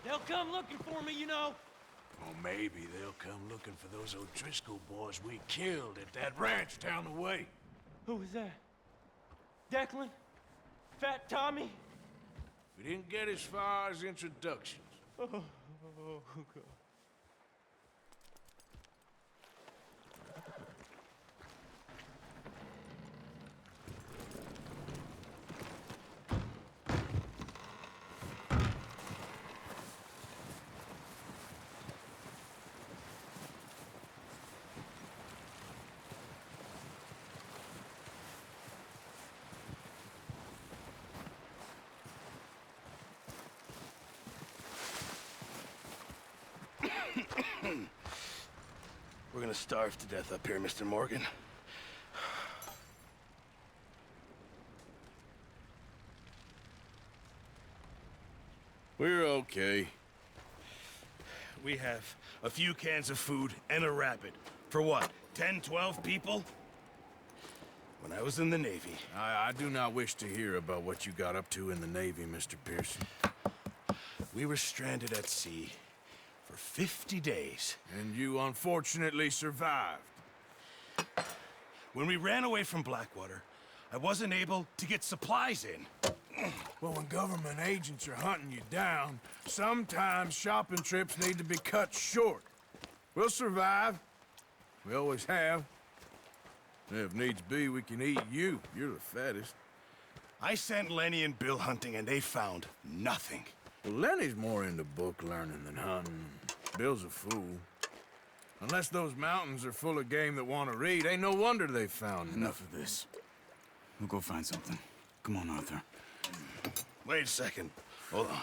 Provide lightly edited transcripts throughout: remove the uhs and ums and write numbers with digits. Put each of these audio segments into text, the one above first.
They'll come looking for me, you know. Or maybe they'll come looking for those O'Driscoll boys we killed at that ranch down the way. Who was that? Declan? Fat Tommy? We didn't get as far as introductions. Oh, God. We're gonna starve to death up here, Mr. Morgan. We're okay. We have a few cans of food and a rabbit. For what, 10, 12 people? When I was in the Navy... I do not wish to hear about what you got up to in the Navy, Mr. Pearson. We were stranded at sea for 50 days. And you unfortunately survived. When we ran away from Blackwater, I wasn't able to get supplies in. Well, when government agents are hunting you down, sometimes shopping trips need to be cut short. We'll survive. We always have. If needs be, we can eat you. You're the fattest. I sent Lenny and Bill hunting, and they found nothing. Well, Lenny's more into book learning than hunting. Bill's a fool. Unless those mountains are full of game that want to read, ain't no wonder they found Enough of this. We'll go find something. Come on, Arthur. Wait a second. Hold on.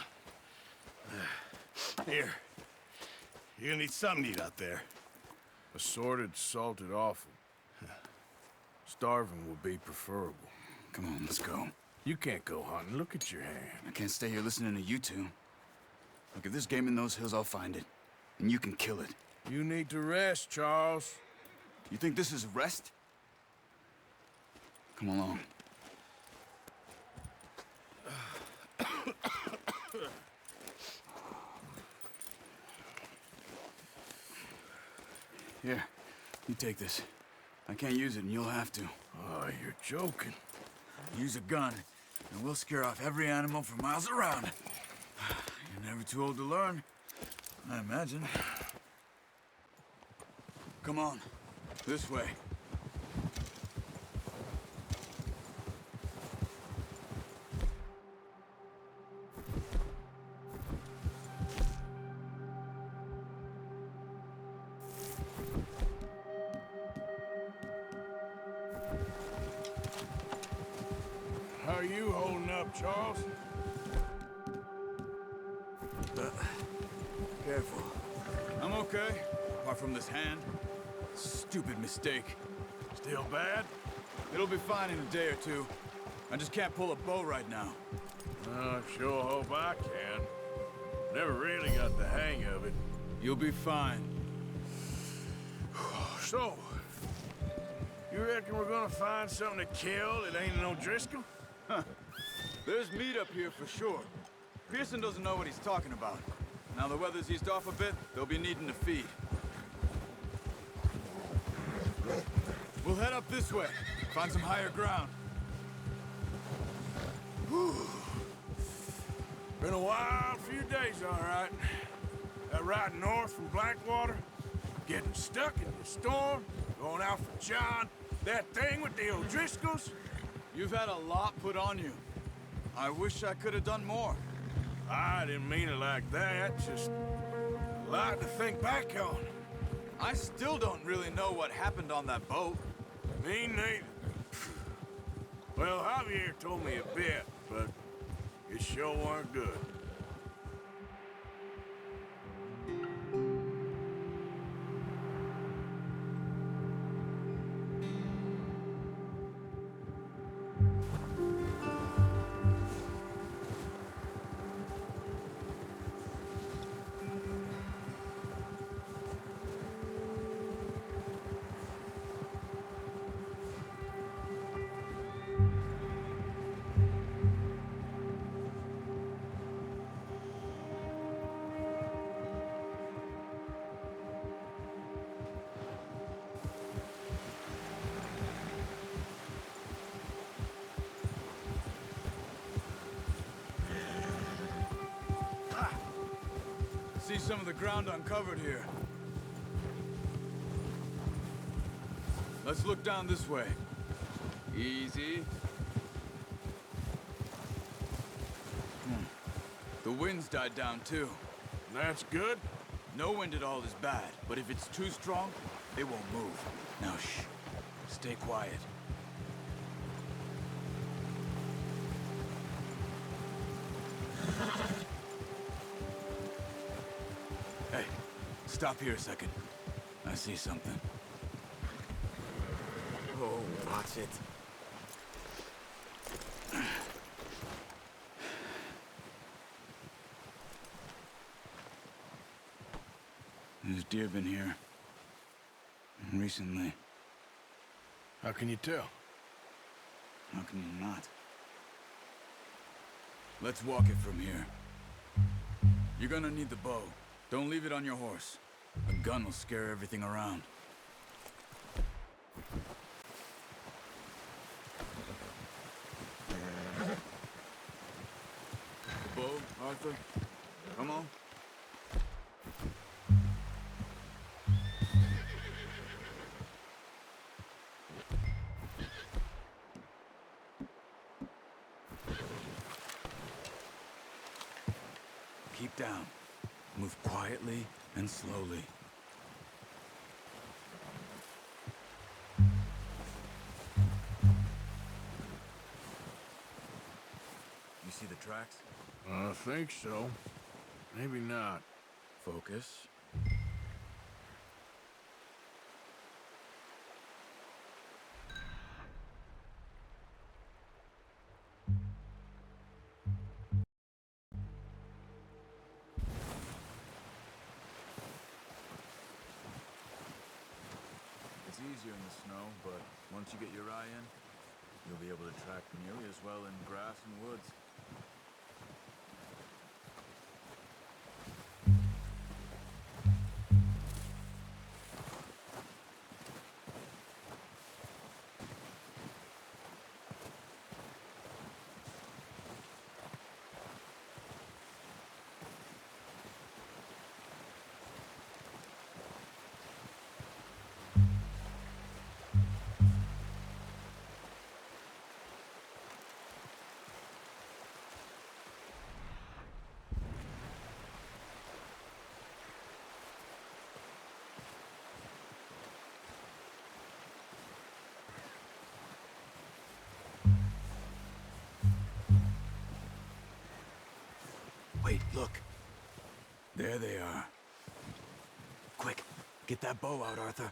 Here. You're gonna need something to eat out there. Assorted, salted offal. Starving would be preferable. Come on, let's go. You can't go hunting. Look at your hand. I can't stay here listening to you two. Look, if there's game in those hills, I'll find it. And you can kill it. You need to rest, Charles. You think this is rest? Come along. Here, you take this. I can't use it, and you'll have to. Oh, you're joking. Use a gun, and we'll scare off every animal for miles around. You're never too old to learn, I imagine. Come on, this way. How are you holding up, Charles? Careful. I'm okay, apart from this hand. Stupid mistake. Still bad? It'll be fine in a day or two. I just can't pull a bow right now. I sure hope I can. Never really got the hang of it. You'll be fine. So, you reckon we're gonna find something to kill that ain't no O'Driscoll? There's meat up here for sure. Pearson doesn't know what he's talking about. Now the weather's eased off a bit, they'll be needing to feed. We'll head up this way, find some higher ground. Been a wild few days, all right. That ride north from Blackwater, getting stuck in the storm, going out for John, that thing with the O'Driscolls. You've had a lot put on you. I wish I could have done more. I didn't mean it like that, just a lot to think back on. I still don't really know what happened on that boat. Me neither. Well, Javier told me a bit, but it sure weren't good. see some of the ground uncovered here. Let's look down this way. Easy. The wind's died down too. That's good. No wind at all is bad, but if it's too strong, it won't move. Now shh. Stay quiet. Hey, stop here a second. I see something. Oh, watch it. There's deer been here. Recently. How can you tell? How can you not? Let's walk it from here. You're gonna need the bow. Don't leave it on your horse. A gun will scare everything around. The bow, Arthur? Come on. Keep down. Move quietly and slowly. You see the tracks? I think so. Maybe not. Focus. It's easier in the snow, but once you get your eye in, you'll be able to track nearly as well in grass and woods. Wait, look. There they are. Quick, get that bow out, Arthur.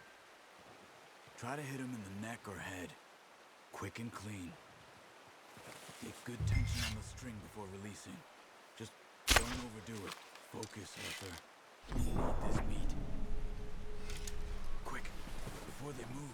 Try to hit him in the neck or head. Quick and clean. Take good tension on the string before releasing. Just don't overdo it. Focus, Arthur. You need this meat. Quick, before they move.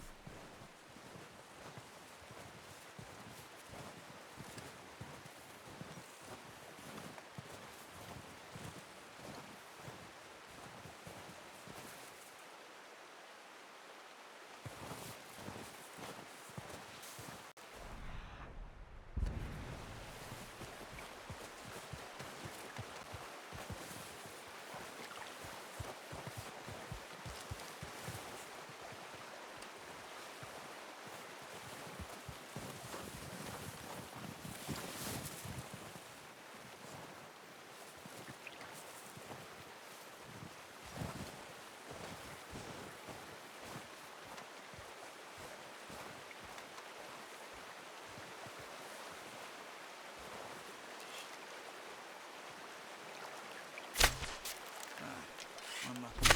Unlucky.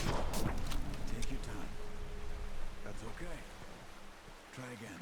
Take your time. That's okay. Try again.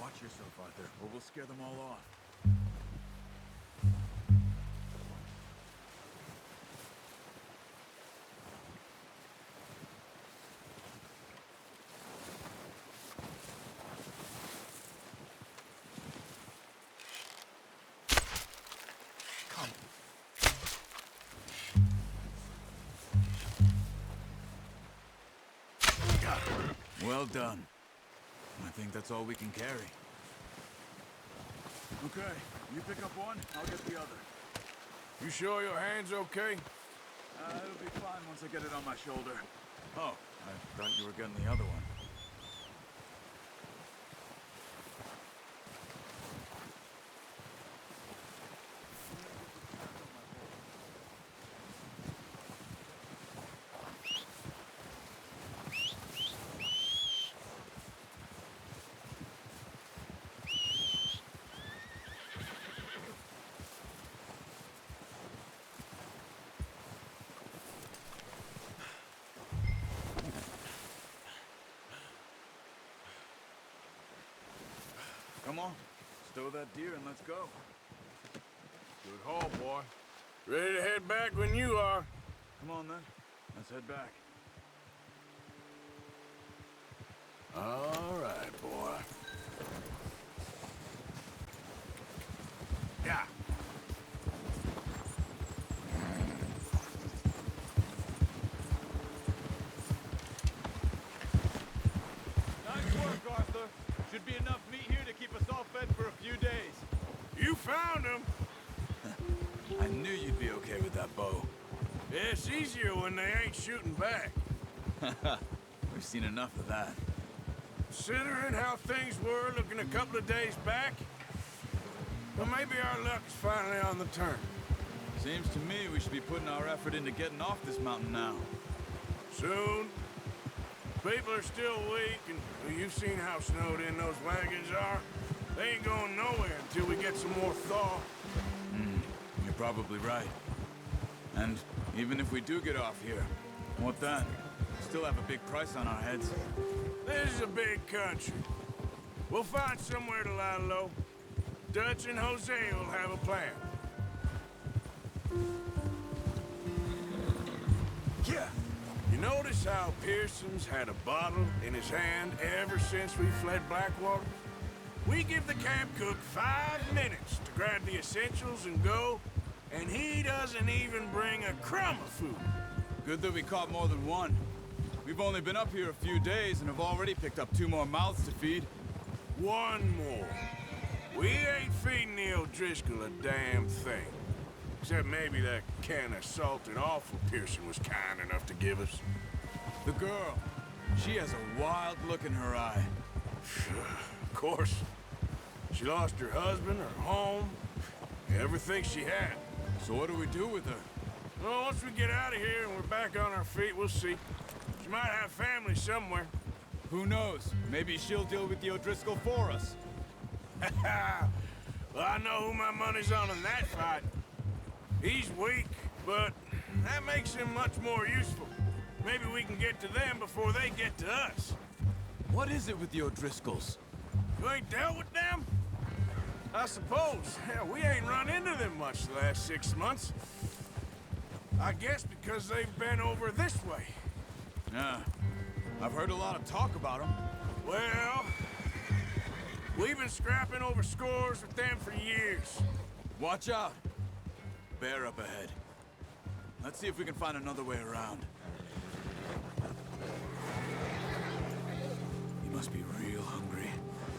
Watch yourself, Arthur, or we'll scare them all off. Well done. I think that's all we can carry. Okay, you pick up one, I'll get the other. You sure your hand's okay? It'll be fine once I get it on my shoulder. Oh, I thought you were getting the other one. Come on, stow that deer and let's go. Good haul, boy. Ready to head back when you are. Come on then, let's head back. All right, boy. Yeah. Nice work, Arthur. Should be enough meat here to keep us all fed for a few days. You found him. I knew you'd be okay with that bow. Yeah, it's easier when they ain't shooting back. We've seen enough of that. Considering how things were looking a couple of days back, well, maybe our luck's finally on the turn. Seems to me we should be putting our effort into getting off this mountain now. Soon. People are still weak, and well, you've seen how snowed in those wagons are. They ain't going nowhere until we get some more thaw. You're probably right. And even if we do get off here, what then? Still have a big price on our heads. This is a big country. We'll find somewhere to lie low. Dutch and Jose will have a plan. Yeah. You notice how Pearson's had a bottle in his hand ever since we fled Blackwater? We give the camp cook 5 minutes to grab the essentials and go, and he doesn't even bring a crumb of food. Good that we caught more than one. We've only been up here a few days and have already picked up 2 more mouths to feed. One more. We ain't feeding the O'Driscoll a damn thing. Except maybe that can of salted offal Pearson was kind enough to give us. The girl. She has a wild look in her eye. Of course. She lost her husband, her home, everything she had. So what do we do with her? Well, once we get out of here and we're back on our feet, we'll see. She might have family somewhere. Who knows? Maybe she'll deal with the O'Driscoll for us. Well, I know who my money's on in that fight. He's weak, but that makes him much more useful. Maybe we can get to them before they get to us. What is it with the O'Driscolls? You ain't dealt with them? I suppose. Hell, we ain't run into them much the last 6 months. I guess because they've been over this way. Yeah. I've heard a lot of talk about them. Well, we've been scrapping over scores with them for years. Watch out. Bear up ahead. Let's see if we can find another way around. He must be real hungry.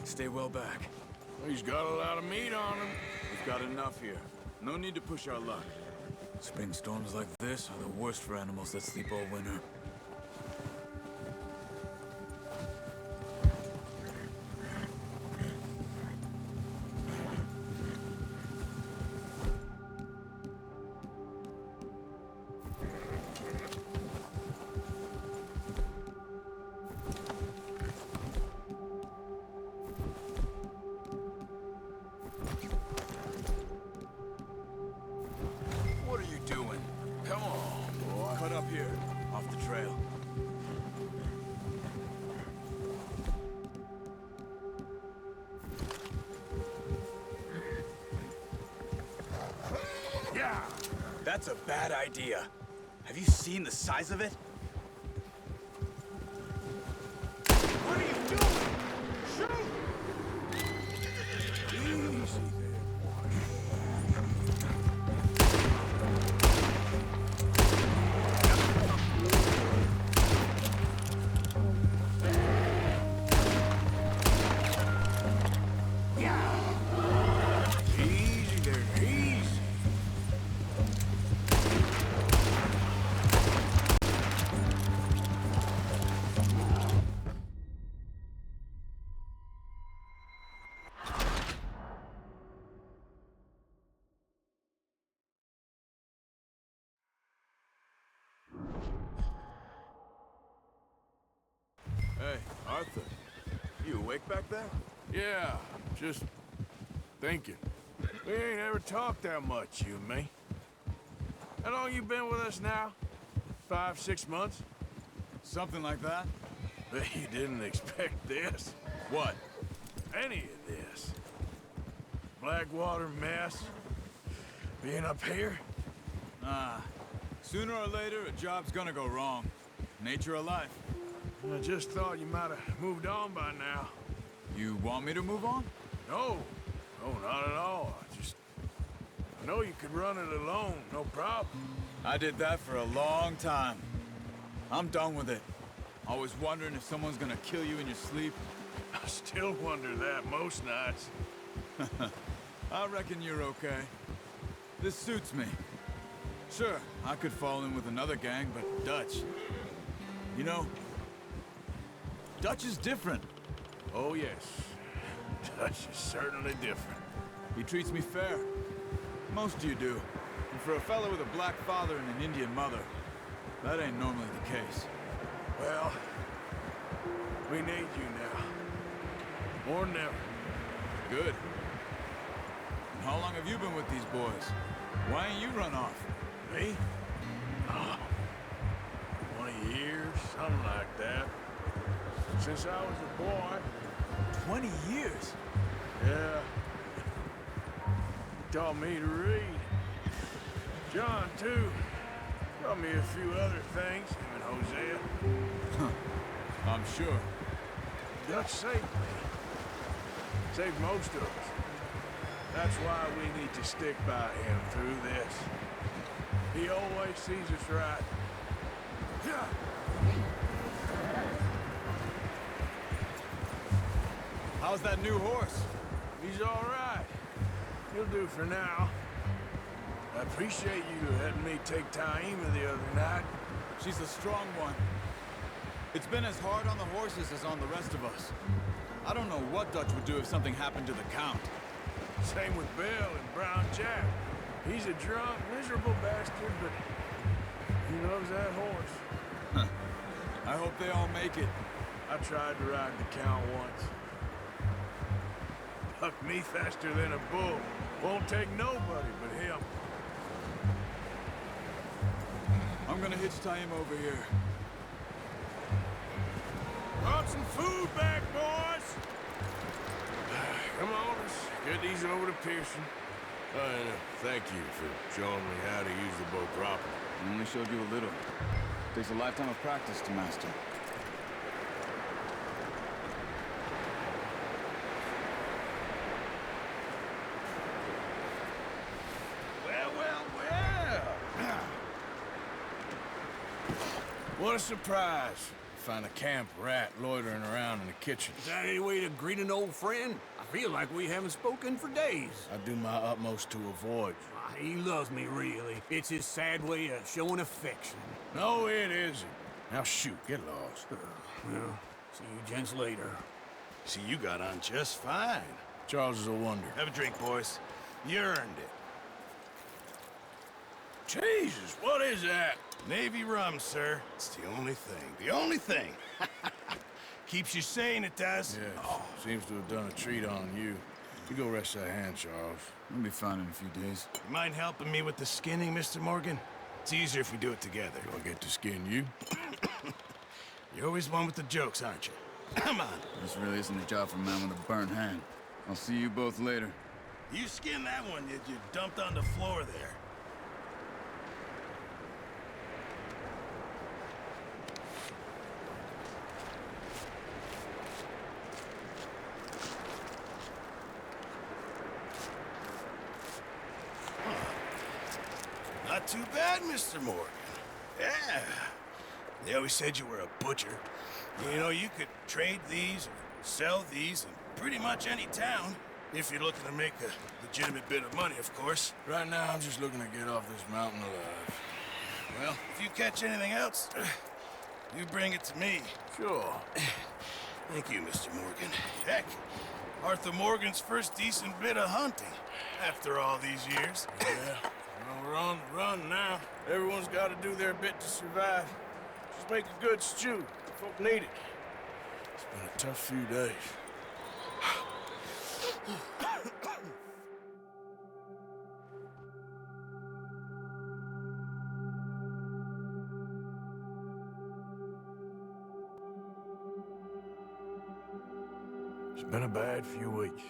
Stay well back. He's got a lot of meat on him. We've got enough here. No need to push our luck. Spring storms like this are the worst for animals that sleep all winter. What are you doing? Come on, boy. Cut up here, off the trail. That's a bad idea. Have you seen the size of it? What are you doing? Shoot! Easy there, boy. Easy there, easy. Hey, Arthur. You awake back there? Yeah, just thinking. We ain't ever talked that much, you and me. How long you been with us now? 5, 6 months? Something like that? Bet you didn't expect this. What? Any of this. Blackwater mess. Being up here. Sooner or later, a job's gonna go wrong. Nature of life. I just thought you might have moved on by now. You want me to move on? No. No, not at all. I know you could run it alone, no problem. I did that for a long time. I'm done with it. Always wondering if someone's gonna kill you in your sleep. I still wonder that most nights. I reckon you're okay. This suits me. Sure, I could fall in with another gang, but Dutch... You know, Dutch is different. Oh, yes. Dutch is certainly different. He treats me fair. Most of you do. And for a fellow with a black father and an Indian mother, that ain't normally the case. Well, we need you now. More than ever. Good. And how long have you been with these boys? Why ain't you run off? Me? Oh, 20 years, something like that. Since I was a boy. 20 years? Yeah. Taught me to read. John, too. Taught me a few other things, him and Hosea. I'm sure. Dutch saved me. Saved most of us. That's why we need to stick by him through this. He always sees us right. Yeah. How's that new horse? He's all right. He'll do for now. I appreciate you letting me take Taima the other night. She's a strong one. It's been as hard on the horses as on the rest of us. I don't know what Dutch would do if something happened to the Count. Same with Bill and Brown Jack. He's a drunk, miserable bastard, but he loves that horse. I hope they all make it. I tried to ride the Count once. Bucked me faster than a bull. Won't take nobody but him. I'm gonna hitch Taima over here. Brought some food back, boys! Come on, let's get these over to Pearson. And thank you for showing me how to use the bow properly. I only showed you a little. Takes a lifetime of practice to master. Well, well, well! What a surprise. Find a camp rat loitering around in the kitchen. Is that any way to greet an old friend? I feel like we haven't spoken for days. I do my utmost to avoid you. He loves me, really. It's his sad way of showing affection. No, it isn't. Now shoot, get lost. Well, see you gents later. See, you got on just fine. Charles is a wonder. Have a drink, boys. You earned it. Jesus, what is that? Navy rum, sir. It's the only thing. The only thing. Keeps you sane, it does. Yeah, seems to have done a treat on you. You go rest that hand, Charles. I'll be fine in a few days. You mind helping me with the skinning, Mr. Morgan? It's easier if we do it together. Do I get to skin you? You're always one with the jokes, aren't you? Come on. This really isn't a job for a man with a burnt hand. I'll see you both later. You skin that one that you dumped on the floor there. Not too bad, Mr. Morgan. Yeah. They always said you were a butcher. You know, you could trade these or sell these in pretty much any town. If you're looking to make a legitimate bit of money, of course. Right now, I'm just looking to get off this mountain alive. Well, if you catch anything else, you bring it to me. Sure. Thank you, Mr. Morgan. Heck, Arthur Morgan's first decent bit of hunting after all these years. Yeah. Well, we're on the run now. Everyone's got to do their bit to survive. Just make a good stew. Folk need it. It's been a tough few days. It's been a bad few weeks,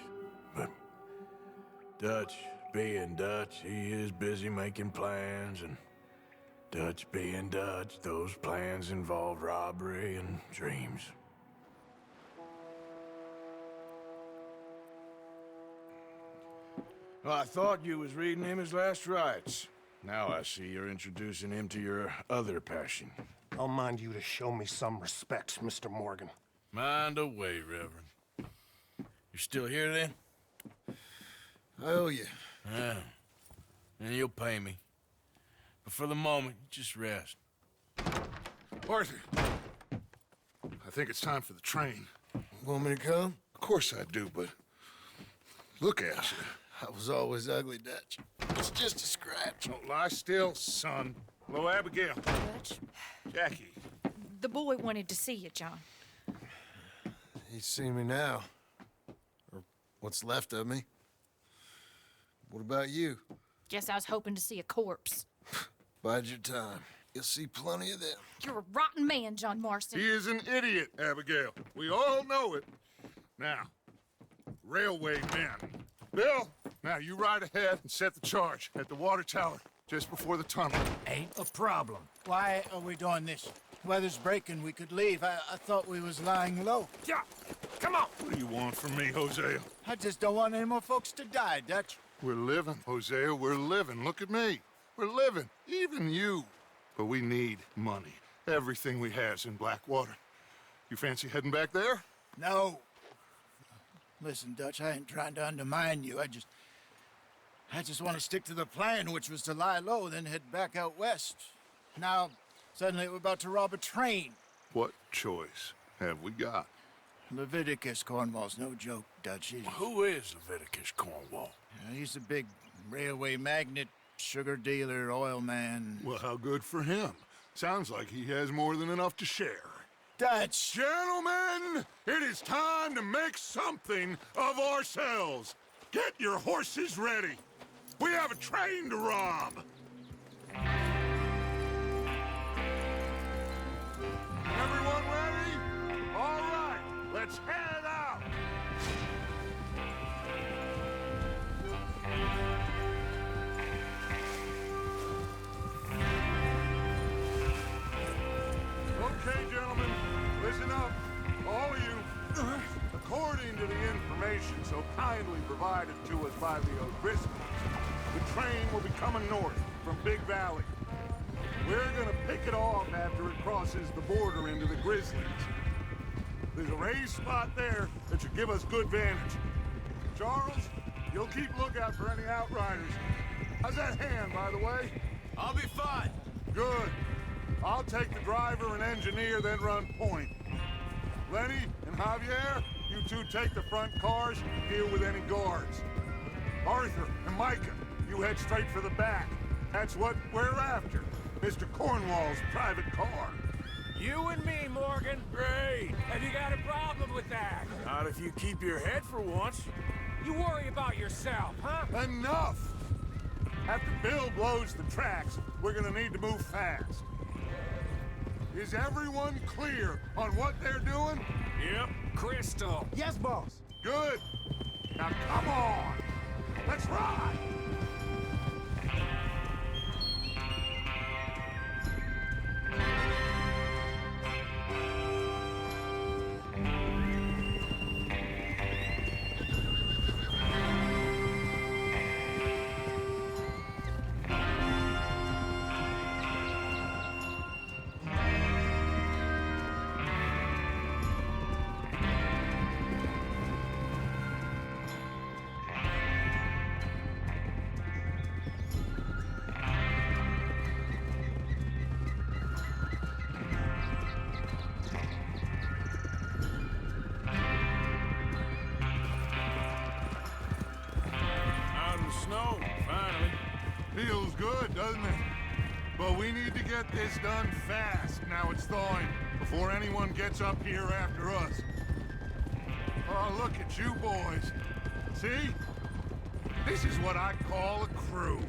but Dutch being Dutch, he is busy making plans, and Dutch being Dutch, those plans involve robbery and dreams. Well, I thought you was reading him his last rites. Now I see you're introducing him to your other passion. I'll mind you to show me some respect, Mr. Morgan. Mind away, Reverend. You still here, then? I owe you. Yeah. And you'll pay me. But for the moment, just rest. Arthur, I think it's time for the train. Want me to come? Of course I do, but look at you. I was always ugly, Dutch. It's just a scratch. Don't lie still, son. Hello, Abigail. Dutch, Jackie. the boy wanted to see you, John. He's seen me now. Or what's left of me. What about you? Guess I was hoping to see a corpse. Bide your time. You'll see plenty of them. You're a rotten man, John Marston. He is an idiot, Abigail. We all know it. Now, railway men. Bill, now you ride ahead and set the charge at the water tower just before the tunnel. Ain't a problem. Why are we doing this? Weather's breaking. We could leave. I thought we was lying low. Yeah, come on. What do you want from me, Hosea? I just don't want any more folks to die, Dutch. We're living, Hosea. We're living. Look at me. We're living. Even you. But we need money. Everything we has in Blackwater. You fancy heading back there? No. Listen, Dutch, I ain't trying to undermine you. I just want to stick to the plan, which was to lie low, then head back out west. Now, suddenly we're about to rob a train. What choice have we got? Leviticus Cornwall's no joke, Dutch. Who is Leviticus Cornwall? He's a big railway magnate, sugar dealer, oil man. Well, how good for him. Sounds like he has more than enough to share. Dutch! Gentlemen, it is time to make something of ourselves. Get your horses ready. We have a train to rob. Everyone ready? All right, let's head out. Okay, gentlemen, listen up, all of you. According to the information so kindly provided to us by the O'Driscolls, the train will be coming north from Big Valley. We're gonna pick it off after it crosses the border into the Grizzlies. There's a raised spot there that should give us good vantage. Charles, you'll keep lookout for any outriders. How's that hand, by the way? I'll be fine. Good. I'll take the driver and engineer, then run point. Lenny and Javier, you two take the front cars and deal with any guards. Arthur and Micah, you head straight for the back. That's what we're after. Mr. Cornwall's private car. You and me, Morgan. Great. Have you got a problem with that? Not if you keep your head for once. You worry about yourself, huh? Enough! After Bill blows the tracks, we're gonna need to move fast. Is everyone clear on what they're doing? Yep. Crystal. Yes, boss. Good. Now come on. Let's ride. we need to get this done fast. Now it's thawing, before anyone gets up here after us. Oh, look at you boys. See? This is what I call a crew.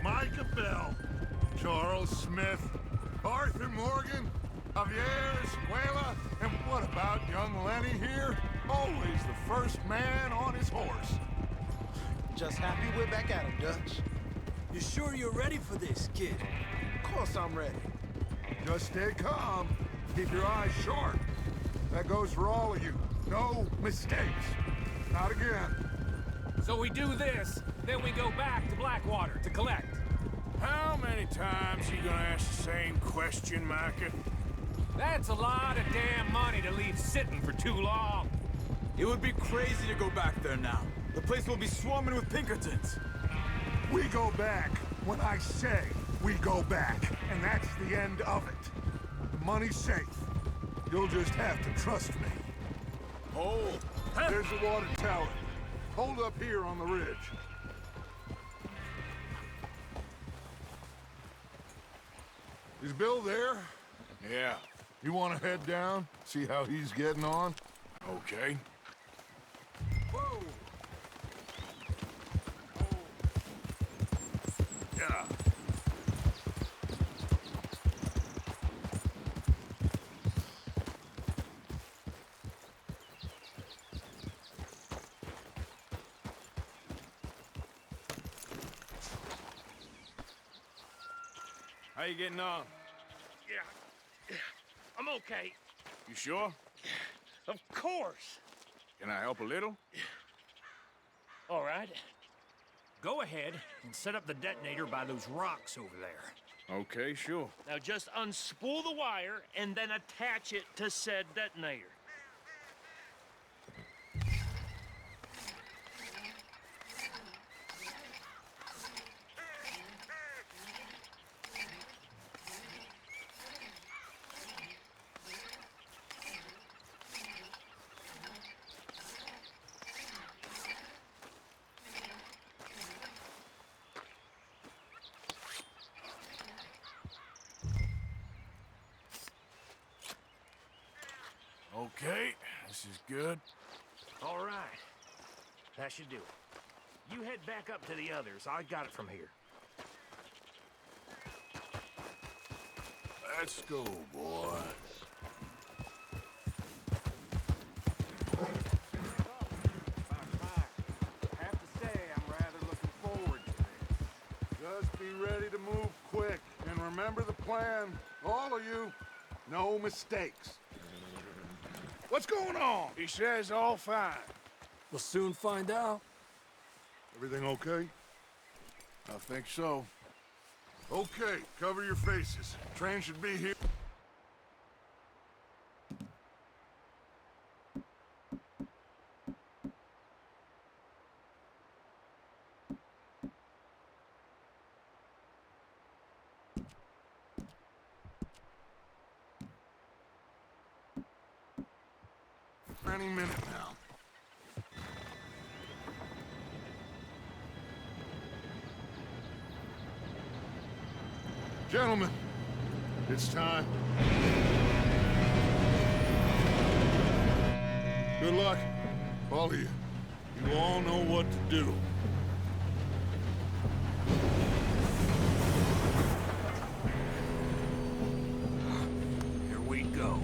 Micah Bell, Charles Smith, Arthur Morgan, Javier Escuela, and what about young Lenny here? Always the first man on his horse. Just happy we're back at it, Dutch. You sure you're ready for this, kid? Of course I'm ready. Just stay calm. Keep your eyes sharp. That goes for all of you. No mistakes. Not again. So we do this, then we go back to Blackwater to collect. How many times you gonna ask the same question, Micah? That's a lot of damn money to leave sitting for too long. It would be crazy to go back there now. The place will be swarming with Pinkertons. We go back when I say we go back, and that's the end of it. The money's safe. You'll just have to trust me. Hold. There's the water tower. Hold up here on the ridge. Is Bill there? Yeah. You want to head down, see how he's getting on? Okay. Whoa! Yeah. How you getting on? Yeah, I'm okay. You sure? Of course. Can I help a little? All right. Go ahead and set up the detonator by those rocks over there. Okay, sure. Now just unspool the wire and then attach it to said detonator. Okay, this is good. All right. That should do it. You head back up to the others. I got it from here. Let's go, boy. Have to say, I'm rather looking forward to this. Just be ready to move quick, and remember the plan. All of you, no mistakes. What's going on? He says all fine. We'll soon find out. Everything okay? I think so. Okay, cover your faces. Train should be here. Any minute now. Gentlemen, it's time. Good luck, all of you. You all know what to do. Here we go.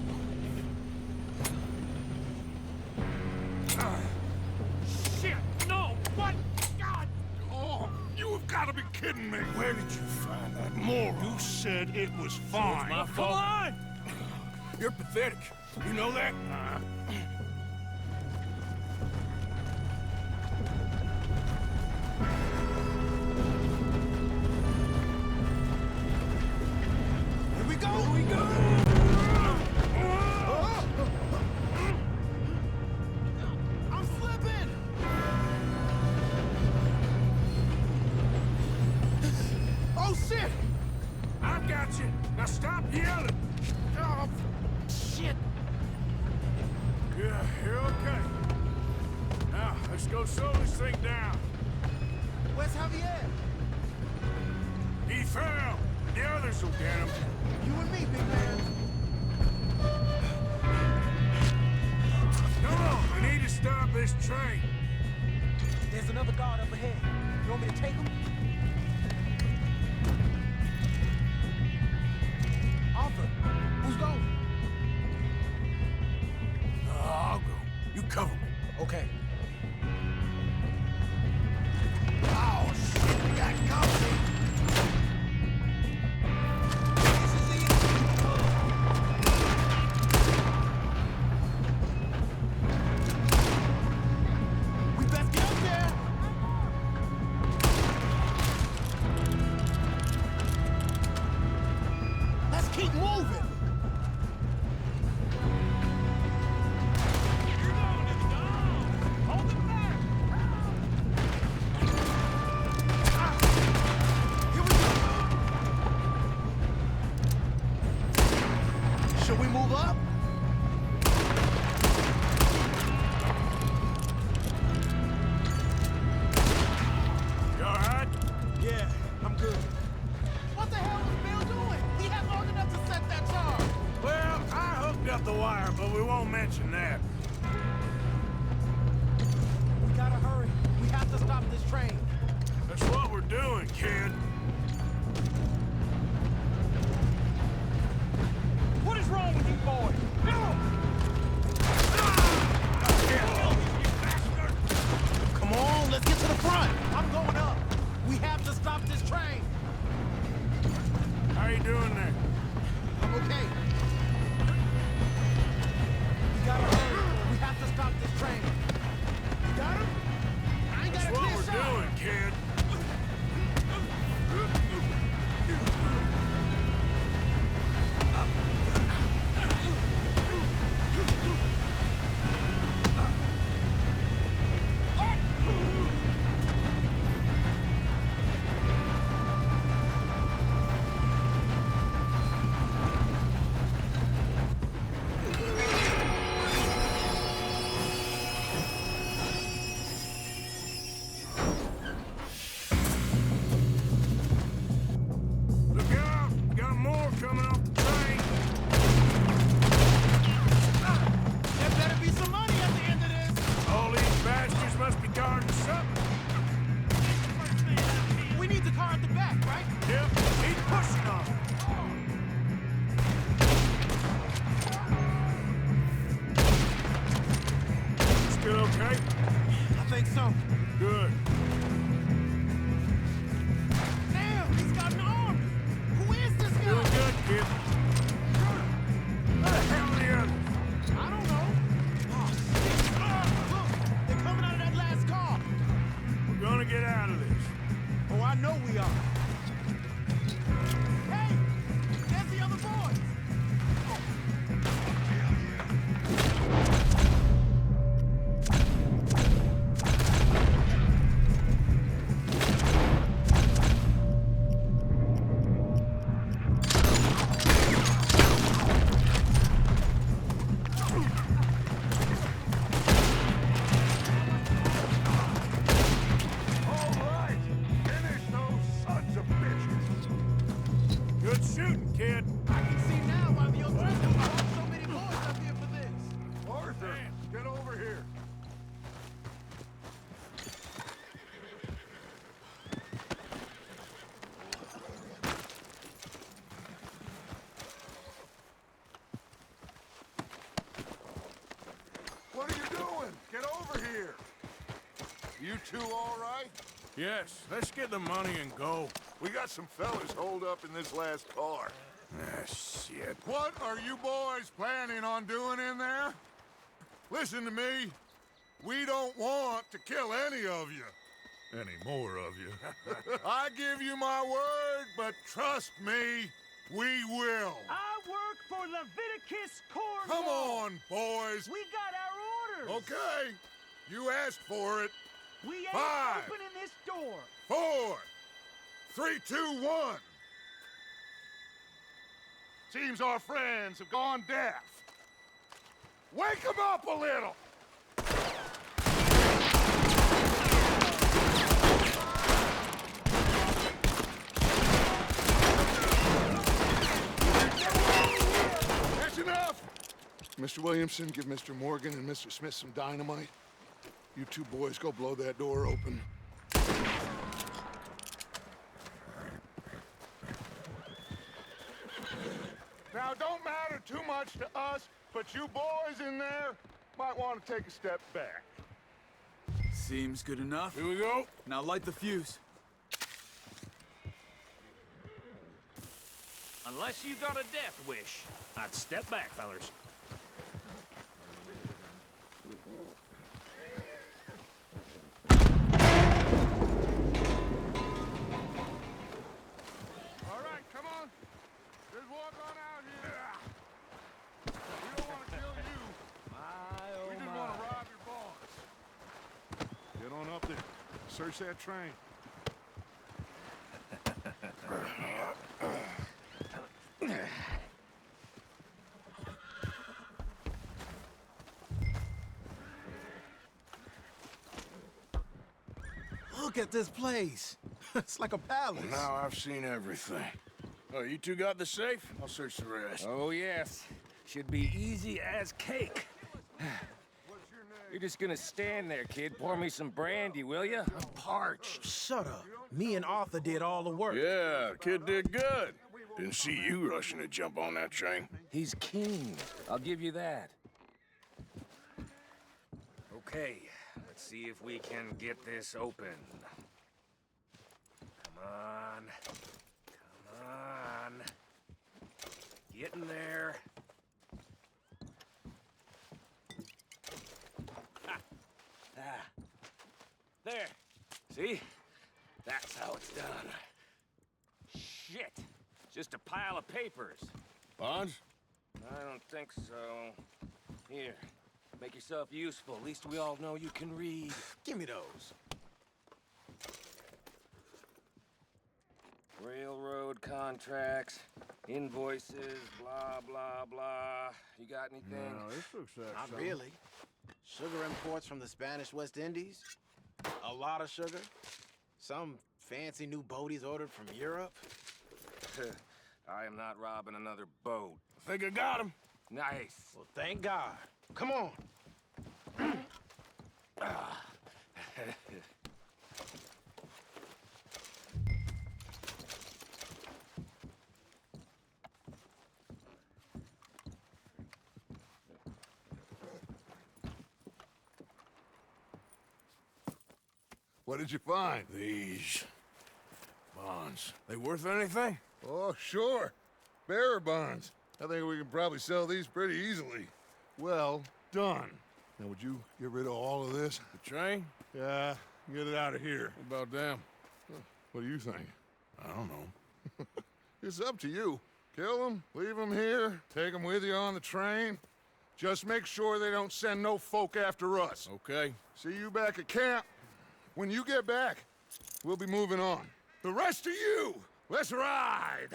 Shit! No! What? God! Oh, you have got to be kidding me. Where did you find that moron? You said it was fine. My fault. Come on! You're pathetic. You know that? Here we go! Here we go! I'm slipping! Oh, shit! I got you. Now stop yelling. Oh, shit! Yeah, you're okay. Now, let's go slow this thing down. Where's Javier? He fell. The others will get him. You and me, big man. Come on, we need to stop this train. There's another guard up ahead. You want me to take him? Arthur, who's going? I'll go. You cover me. Okay. Oh, shit, we got company. We best get up there. Let's keep moving. Should we move up? You all right? Yeah, I'm good. What the hell was Bill doing? He had long enough to set that charge. Well, I hooked up the wire, but we won't mention that. We gotta hurry. We have to stop this train. That's what we're doing, kid. What is wrong with you boys? Come on, let's get to the front. I'm going up. We have to stop this train. How you doing there? I'm okay. We gotta hurry. We have to stop this train. You got him? I ain't got That's a what clear we're shot. doing, kid. Look out! Got more coming off the train. There better be some money at the end of this. All these bastards must be guarding something. We need the car at the back, right? Yep, keep pushing on it. Still okay? I think so. Good. Damn, he's got an arm. Who is this guy? Doing good, kid. Where the hell are the others? I don't know. Oh, shit. Look, they're coming out of that last car. We're gonna get out of this. Oh, I know we are. Hey, there's the other boys. All right, finish those sons of bitches. Good shooting, kid. I can see now why the O'Driscolls brought so many boys up here for this. Arthur, get over here. What are you doing? Get over here. You two all right? Yes, let's get the money and go. We got some fellas holed up in this last car. Ah, shit. What are you boys planning on doing in there? Listen to me. We don't want to kill any of you. Any more of you. I give you my word, but trust me, we will. I work for Leviticus Corps. Come on, boys. We got our orders. Okay. You asked for it. We ain't 5, opening this door. 4, 3, 2, 1. Seems our friends have gone deaf. Wake them up a little. Mr. Williamson, give Mr. Morgan and Mr. Smith some dynamite. You two boys go blow that door open. Now, it don't matter too much to us, but you boys in there might want to take a step back. Seems good enough. Here we go. Now light the fuse. Unless you got a death wish, I'd step back, fellers. All right, come on. Just walk on out here. We don't want to kill you. We just want to rob your boss. Get on up there. Search that train. Look at this place. It's like a palace. Now I've seen everything. Oh, you two got the safe? I'll search the rest. Oh, yes. Should be easy as cake. You're just gonna stand there, kid. Pour me some brandy, will you? I'm parched. Shut up. Me and Arthur did all the work. Yeah, kid did good. Didn't see you rushing to jump on that train. He's keen. I'll give you that. Okay, let's see if we can get this open. Come on. Come on. Get in there. Ha. Ah. There. See? That's how it's done. Shit. Just a pile of papers. Bonds? I don't think so. Here. Make yourself useful. At least we all know you can read. Give me those. Railroad contracts, invoices, blah, blah, blah. You got anything? No, this looks like Not something. really. Sugar imports from the Spanish West Indies. A lot of sugar. Some fancy new boat he's ordered from Europe. I am not robbing another boat. I think I got him. Nice. Well, thank God. Come on. What did you find? These bonds. They worth anything? Oh, sure. Bearer bonds. I think we can probably sell these pretty easily. Well done. Now, would you get rid of all of this? The train? Yeah, get it out of here. What about them? What do you think? I don't know. It's up to you. Kill them, leave them here, take them with you on the train. Just make sure they don't send no folk after us. Okay. See you back at camp. When you get back, we'll be moving on. The rest of you, let's ride!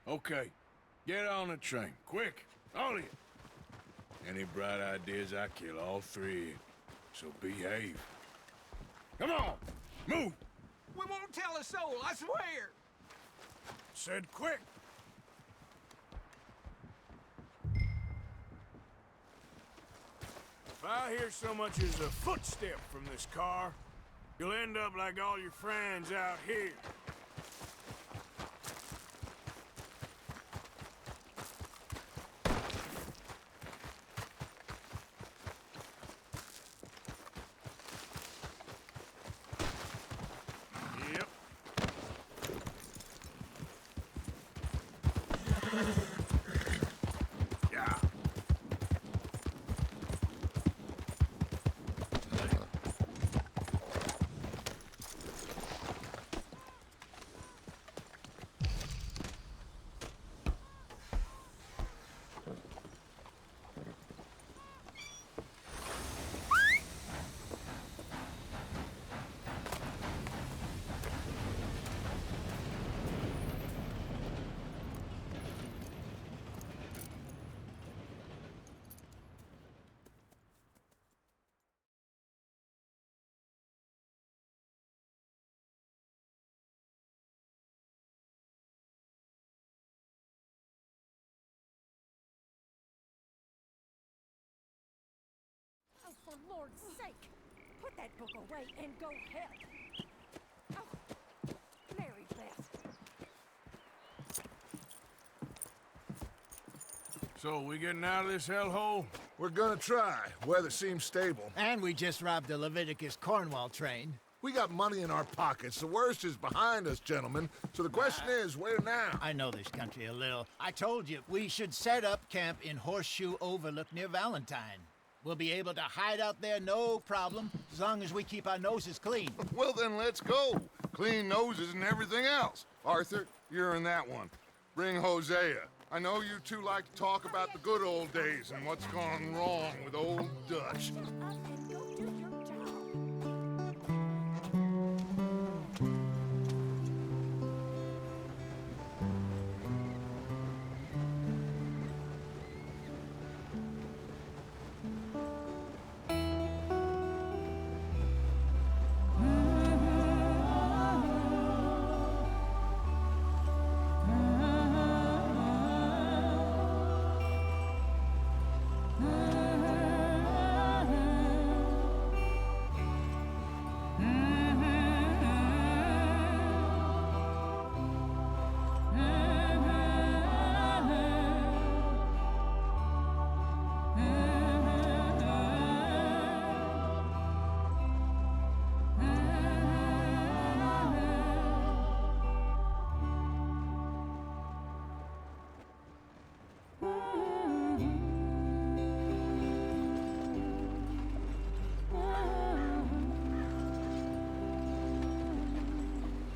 Okay. Get on the train. Quick. All of you. Any bright ideas, I kill all three of you. So behave. Come on! Move! We won't tell a soul, I swear. Said quick. If I hear so much as a footstep from this car, you'll end up like all your friends out here. Yep. Yeah. For Lord's sake, put that book away and go help. Oh, Mary Beth. So, we getting out of this hellhole? We're gonna try. Weather seems stable. And we just robbed the Leviticus Cornwall train. We got money in our pockets. The worst is behind us, gentlemen. So the question is, where now? I know this country a little. I told you, we should set up camp in Horseshoe Overlook near Valentine. We'll be able to hide out there, no problem, as long as we keep our noses clean. Well, then let's go. Clean noses and everything else. Arthur, you're in that one. Bring Hosea. I know you two like to talk about the good old days and what's gone wrong with old Dutch.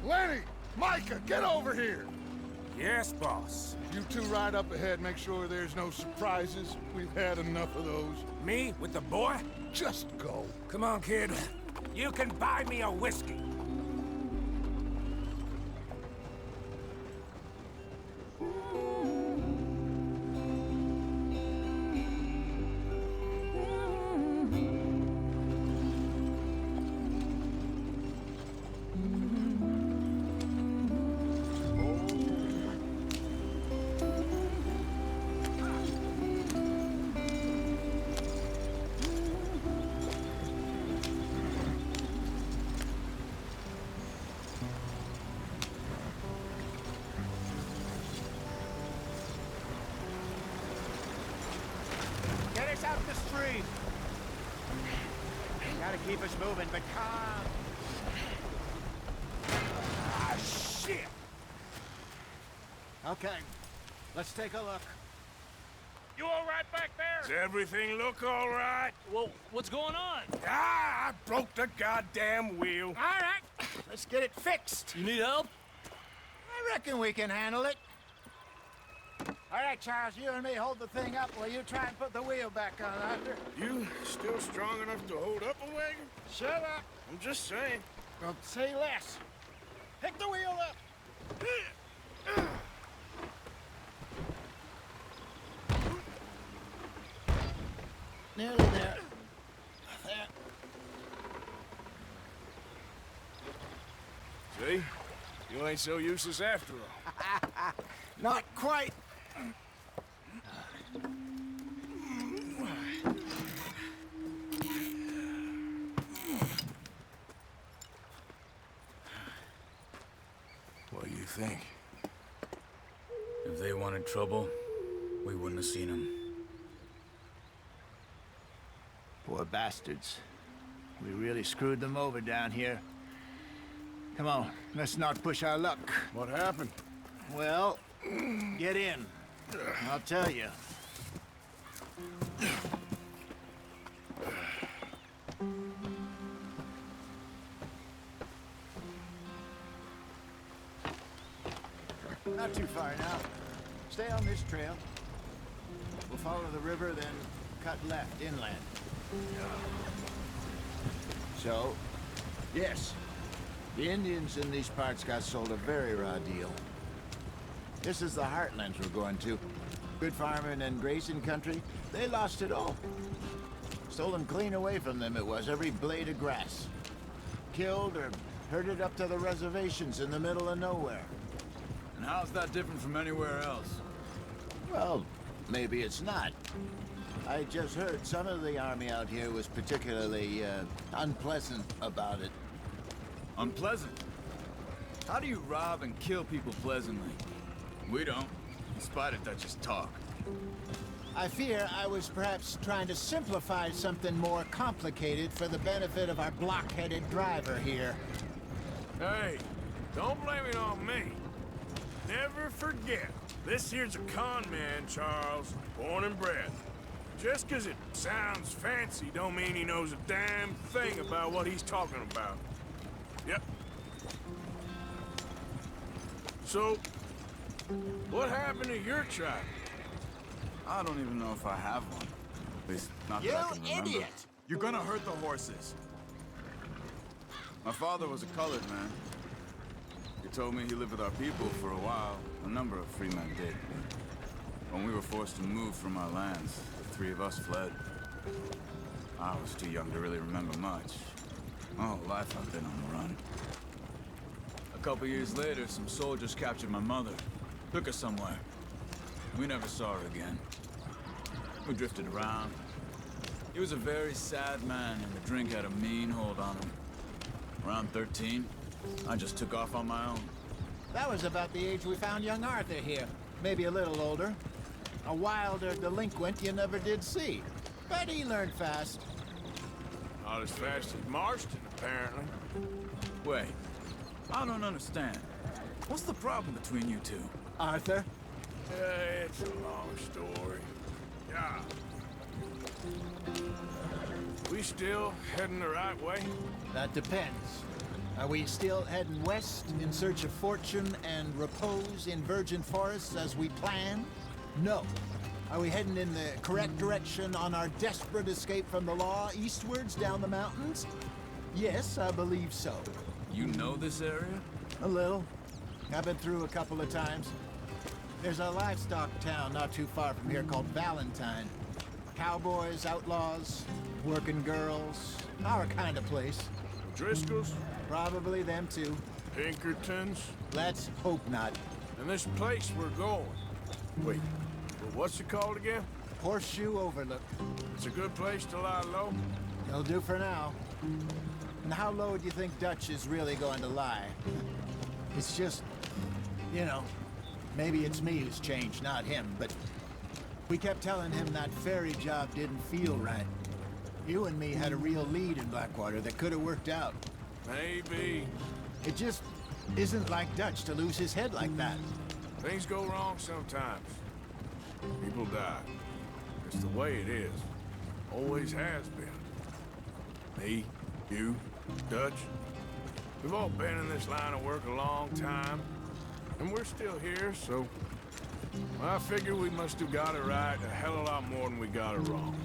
Lenny! Micah, get over here! Yes, boss. You two ride up ahead, make sure there's no surprises. We've had enough of those. Me with the boy? Just go. Come on, kid. You can buy me a whiskey. Get us out the street. Gotta keep us moving, but calm. Ah, shit! Okay, let's take a look. You all right back there? Does everything look all right? Well, what's going on? Ah, I broke the goddamn wheel. All right, let's get it fixed. You need help? I reckon we can handle it. All right, Charles, you and me hold the thing up while you try and put the wheel back on, Arthur. You still strong enough to hold up a wagon? Shut up. I'm just saying. Well, say less. Pick the wheel up. Nearly there. There. See? You ain't so useless after all. Not quite. What do you think? If they wanted trouble, we wouldn't have seen them. Poor bastards. We really screwed them over down here. Come on, let's not push our luck. What happened? Well, get in. I'll tell you. Not too far now. Stay on this trail. We'll follow the river, then cut left inland. So, yes, the Indians in these parts got sold a very raw deal. This is the heartlands we're going to. Good farming and grazing country, they lost it all. Stolen clean away from them it was, every blade of grass. Killed or herded up to the reservations in the middle of nowhere. And how's that different from anywhere else? Well, maybe it's not. I just heard some of the army out here was particularly unpleasant about it. Unpleasant? How do you rob and kill people pleasantly? We don't, in spite of Dutch's talk. I fear I was perhaps trying to simplify something more complicated for the benefit of our block-headed driver here. Hey, don't blame it on me. Never forget, this here's a con man, Charles, born and bred. Just 'cause it sounds fancy don't mean he knows a damn thing about what he's talking about. Yep. So, what happened to your tribe? I don't even know if I have one. At least, not that I can remember. You idiot! You're gonna hurt the horses. My father was a colored man. He told me he lived with our people for a while. A number of free men did. When we were forced to move from our lands, the three of us fled. I was too young to really remember much. My whole life I've been on the run. A couple years later, some soldiers captured my mother. Took her somewhere. We never saw her again. We drifted around. He was a very sad man, and the drink had a mean hold on him. Around 13, I just took off on my own. That was about the age we found young Arthur here. Maybe a little older. A wilder delinquent you never did see. But he learned fast. Not as fast as Marston, apparently. Wait, I don't understand. What's the problem between you two? Arthur? It's a long story. Yeah. We still heading the right way? That depends. Are we still heading west in search of fortune and repose in virgin forests as we planned? No. Are we heading in the correct direction on our desperate escape from the law eastwards down the mountains? Yes, I believe so. You know this area? A little. I've been through a couple of times. There's a livestock town not too far from here called Valentine. Cowboys, outlaws, working girls, our kind of place. Driscolls? Probably them too. Pinkertons? Let's hope not. And this place we're going. Wait, what's it called again? Horseshoe Overlook. It's a good place to lie low? It'll do for now. And how low do you think Dutch is really going to lie? It's just, you know, maybe it's me who's changed, not him, but we kept telling him that ferry job didn't feel right. You and me had a real lead in Blackwater that could have worked out. Maybe. It just isn't like Dutch to lose his head like that. Things go wrong sometimes. People die. It's the way it is. Always has been. Me, you, Dutch. We've all been in this line of work a long time. And we're still here, so... I figure we must have got it right a hell of a lot more than we got it wrong.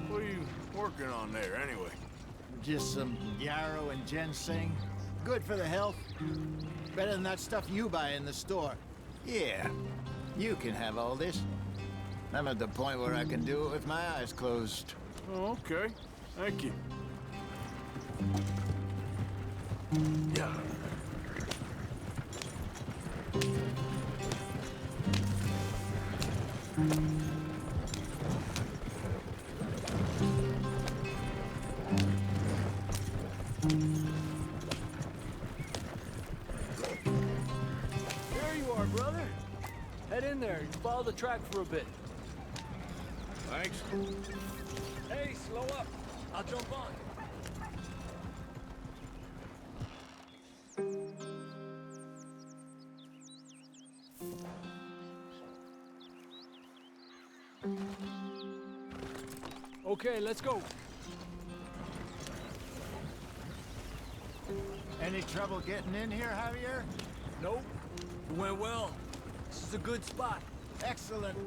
What are you working on there, anyway? Just some yarrow and ginseng. Good for the health. Better than that stuff you buy in the store. Yeah, you can have all this. I'm at the point where I can do it with my eyes closed. Oh, okay. Thank you. Yeah. There you are, brother. Head in there and follow the track for a bit. Thanks. Hey, slow up. I'll jump on. Okay, let's go. Any trouble getting in here, Javier? Nope. It went well. This is a good spot. Excellent.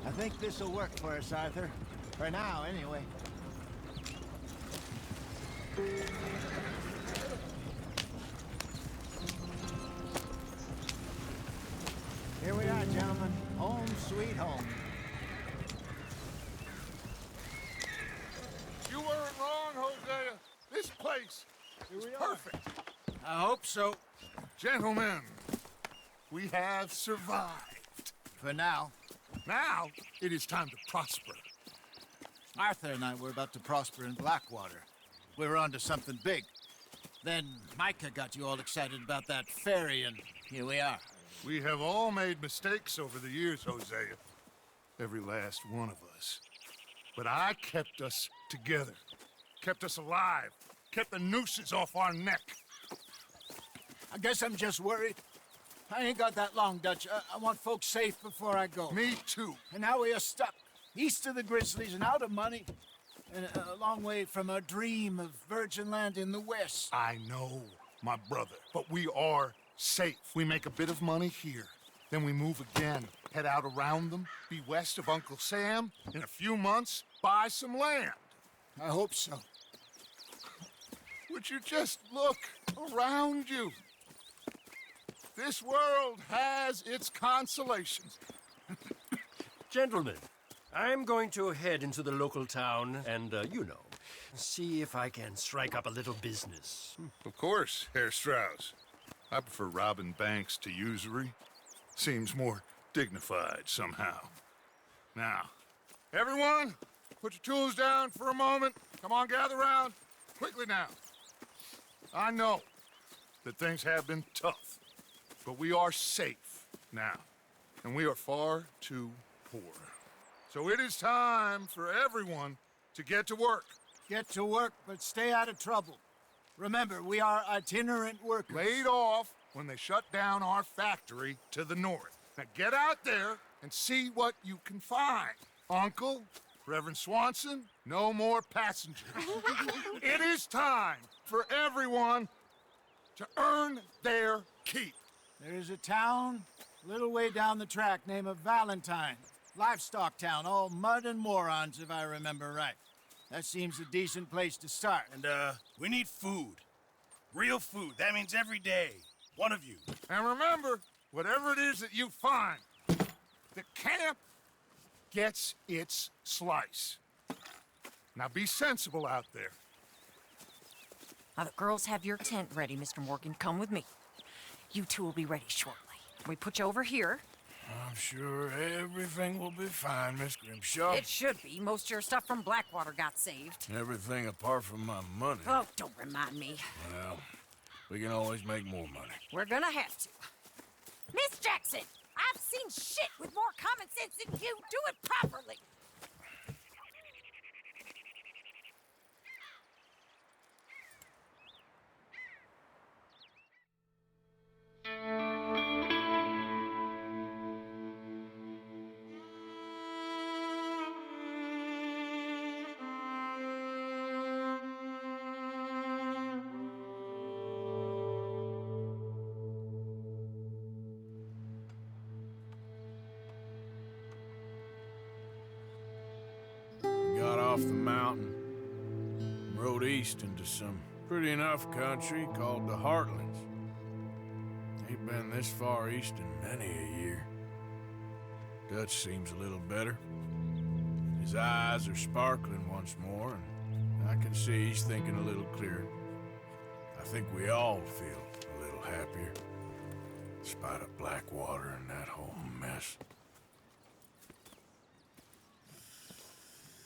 I think this'll work for us, Arthur. For now, anyway. Here we are, gentlemen. Home sweet home. You weren't wrong, Hosea. This place is perfect. I hope so. Gentlemen, we have survived. For now. Now, it is time to prosper. Arthur and I were about to prosper in Blackwater. We were onto something big. Then Micah got you all excited about that ferry, and here we are. We have all made mistakes over the years, Hosea. Every last one of us. But I kept us together. Kept us alive. Kept the nooses off our neck. I guess I'm just worried. I ain't got that long, Dutch. I want folks safe before I go. Me too. And now we are stuck, east of the Grizzlies and out of money, and a long way from our dream of virgin land in the west. I know, my brother, but we are safe. We make a bit of money here, then we move again, head out around them, be west of Uncle Sam, in a few months, buy some land. I hope so. Would you just look around you? This world has its consolations. Gentlemen, I'm going to head into the local town and, see if I can strike up a little business. Of course, Herr Strauss. I prefer robbing banks to usury. Seems more dignified somehow. Now, everyone, put your tools down for a moment. Come on, gather round. Quickly now. I know that things have been tough, but we are safe now, and we are far too poor. So it is time for everyone to get to work. Get to work, but stay out of trouble. Remember, we are itinerant workers. Laid off when they shut down our factory to the north. Now get out there and see what you can find. Uncle, Reverend Swanson, no more passengers. It is time for everyone to earn their keep. There is a town a little way down the track named Valentine. Livestock town, all mud and morons, if I remember right. That seems a decent place to start. And, we need food. Real food. That means every day. One of you. And remember, whatever it is that you find, the camp gets its slice. Now be sensible out there. Now, the girls have your tent ready, Mr. Morgan. Come with me. You two will be ready shortly. We put you over here. I'm sure everything will be fine, Miss Grimshaw. It should be. Most of your stuff from Blackwater got saved. Everything apart from my money. Oh, don't remind me. Well, we can always make more money. We're gonna have to. Miss Jackson, I've seen shit with more common sense than you. Do it properly. Got off the mountain, rode east into some pretty enough country called the Heartlands. Ain't been this far east in many a year. Dutch seems a little better. His eyes are sparkling once more, and I can see he's thinking a little clearer. I think we all feel a little happier, in spite of Blackwater and that whole mess.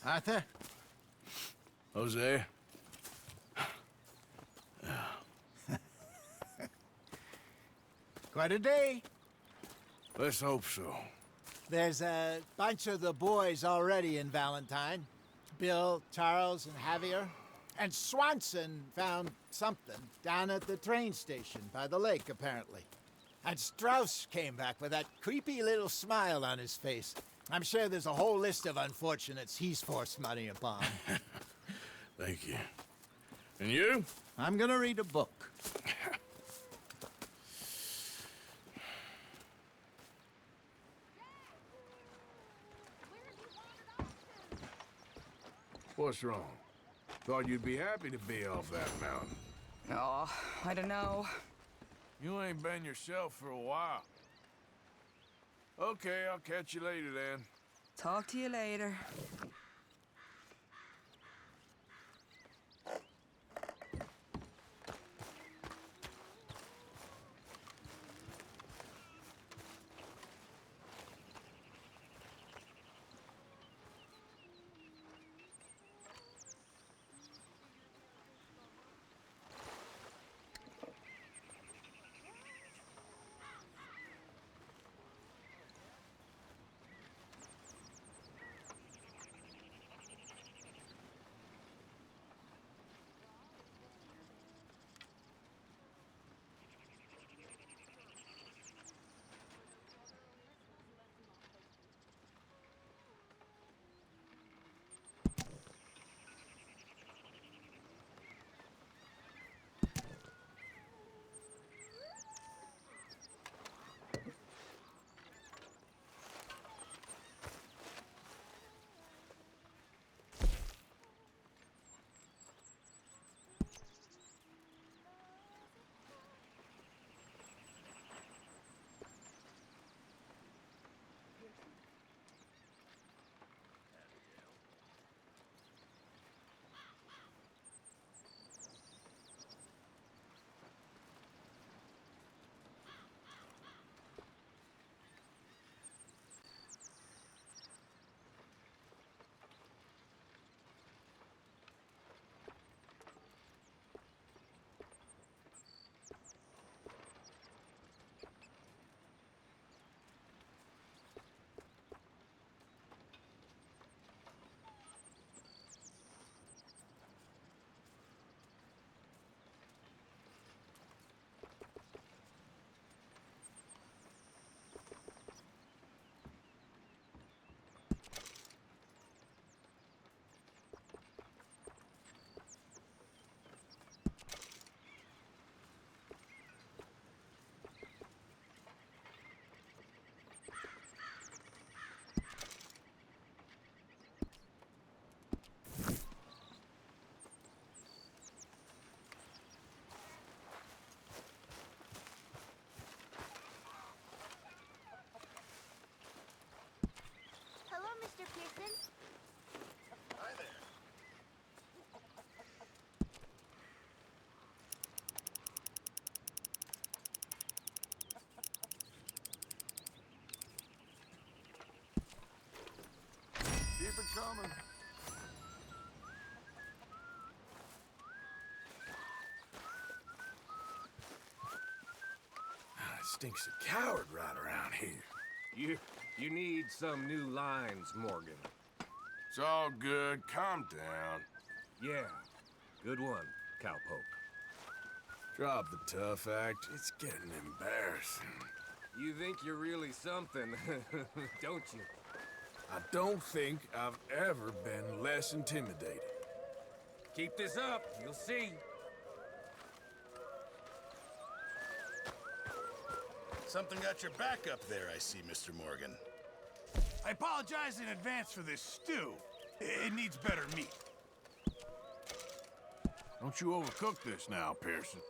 Arthur? Jose? Quite a day. Let's hope so. There's a bunch of the boys already in Valentine. Bill, Charles, and Javier. And Swanson found something down at the train station by the lake, apparently. And Strauss came back with that creepy little smile on his face. I'm sure there's a whole list of unfortunates he's forced money upon. Thank you. And you? I'm gonna read a book. What's wrong? Thought you'd be happy to be off that mountain. Oh, I don't know. You ain't been yourself for a while. Okay, I'll catch you later then. Talk to you later. Marston. Hi there. Keep it coming. Stinks of coward right around here. You need some new lines, Morgan. It's all good. Calm down. Yeah, good one, cowpoke. Drop the tough act. It's getting embarrassing. You think you're really something, don't you? I don't think I've ever been less intimidated. Keep this up, you'll see. Something got your back up there, I see, Mr. Morgan. I apologize in advance for this stew. It needs better meat. Don't you overcook this now, Pearson.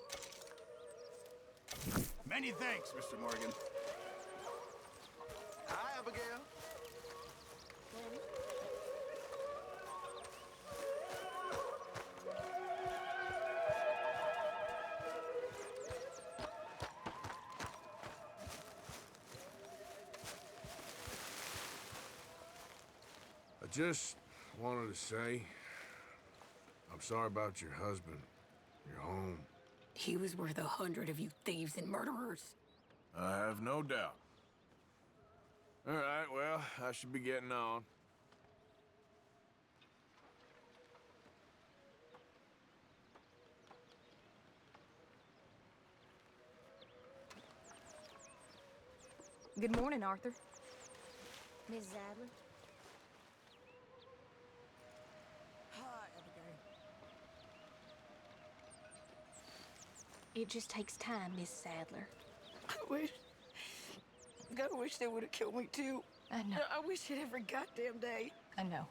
Many thanks, Mr. Morgan. Hi, Abigail. I just wanted to say, I'm sorry about your husband, your home. He was worth 100 of you thieves and murderers. I have no doubt. All right, well, I should be getting on. Good morning, Arthur. Miss Adler? Hi, Abigail. It just takes time, Miss Sadler. I wish they would have killed me too. I know. I wish it every goddamn day. I know.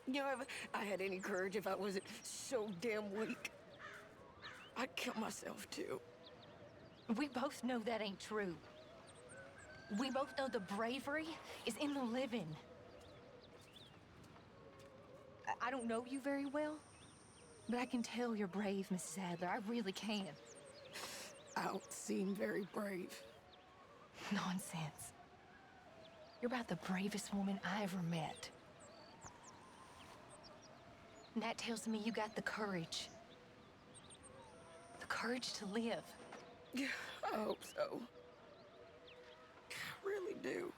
You know, if I had any courage, if I wasn't so damn weak, I'd kill myself too. We both know that ain't true. We both know the bravery is in the living. I don't know you very well, but I can tell you're brave, Mrs. Adler. I really can. I don't seem very brave. Nonsense. You're about the bravest woman I ever met. And that tells me you got the courage. The courage to live. Yeah, I hope so. I really do.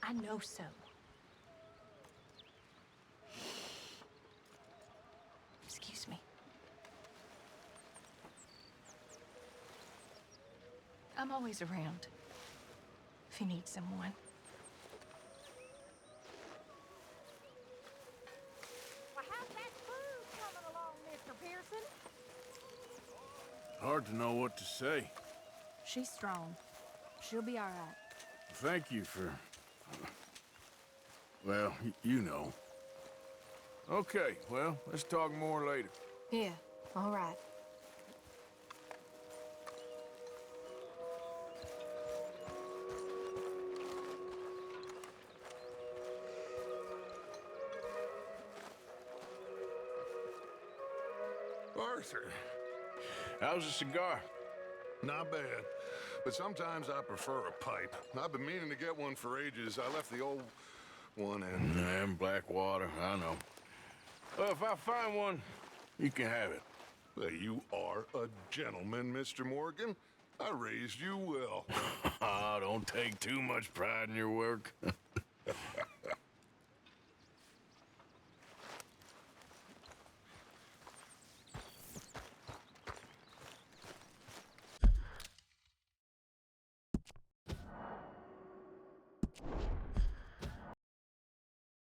I know so. Excuse me. I'm always around if you need someone. Well, how's that food coming along, Mr. Pearson? Hard to know what to say. She's strong. She'll be all right. Thank you for... well, you know. Okay, well, let's talk more later. Yeah, all right. Arthur, How's the cigar? not bad. But sometimes I prefer a pipe. I've been meaning to get one for ages. I left the old one in. And Blackwater, I know. Well, if I find one, you can have it. Well, you are a gentleman, Mr. Morgan. I raised you well. Ah, don't take too much pride in your work.